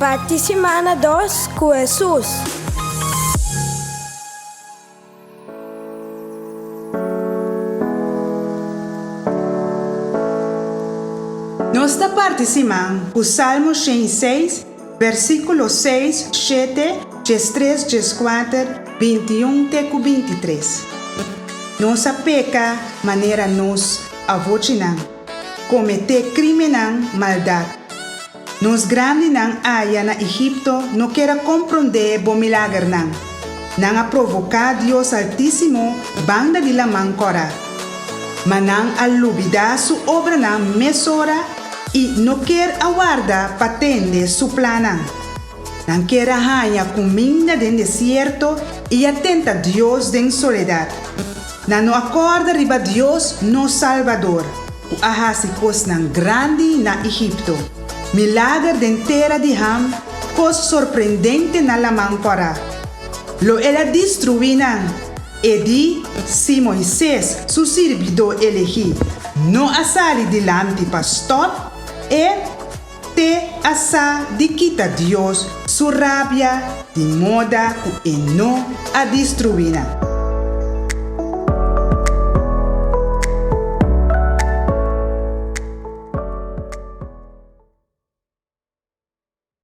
Parte semana 2 com Jesus. Nossa parte semana, o Salmo 106, versículo 6, 7, 3, 4, 21 até 23. Nossa peca, maneira nos avocinam, cometer crime não, maldade. Nos grande não aya na Egipto não quer compreender bom milagre não. Não a provocar Deus Altíssimo banda de la mancora. Mas não a lubida su obra não mesora e não quer aguardar patente su plana. Não quer arranhar comida den deserto e atenta a Deus den soledade. Não acorda riba Deus no Salvador. O ahasicos não grande na Egipto. Milagre de terra de Ham, coisa surpreendente na la mancora. Lo ela destruína, e di si Moisés, su servidor elegido, não assale delante pastor, e te asa de quita Deus, su rabia, de moda, e não a destruína.